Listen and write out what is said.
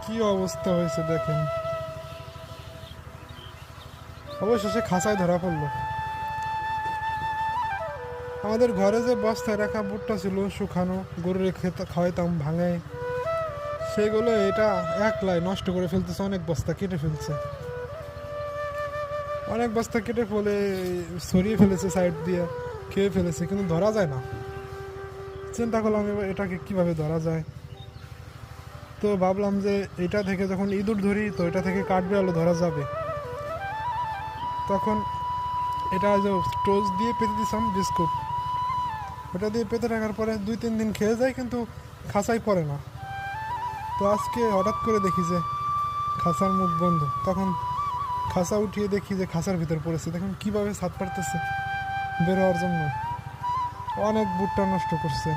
কি অবস্থা হয়েছে দেখেন। অবশেষে খাঁচায় ধরা পড়লো। আমাদের ঘরে যে বস্তায় রাখা ভুট্টা ছিল শুকানো, গরুর খেতে খাওয়াইতাম ভাঙে, সেগুলো এটা একলাই নষ্ট করে ফেলতেছে। অনেক বস্তা কেটে ফেলছে, অনেক বস্তা কেটে ফেলে সরিয়ে ফেলেছে, সাইড দিয়ে খেয়ে ফেলেছে, কিন্তু ধরা যায় না। চিন্তা করলাম এবার এটাকে কিভাবে ধরা যায়। তো ভাবলাম যে এটা থেকে যখন ইঁদুর ধরি তো এটা থেকে কাঠবিড়ালও ধরা যাবে। তখন এটা যে টোস্ট দিয়ে পেতে দিতাম বিস্কুট, ওটা দিয়ে পেতে রাখার পরে 2-3 দিন খেয়ে যায়, কিন্তু খাঁচাই পড়ে না। তো আজকে হঠাৎ করে দেখি যে খাঁচার মুখ বন্ধ। তখন খাঁচা উঠিয়ে দেখি যে খাঁচার ভিতর পড়েছে। দেখুন কীভাবে ছাদ পারতেছে বের হওয়ার জন্য। অনেক ভুট্টা নষ্ট করছে।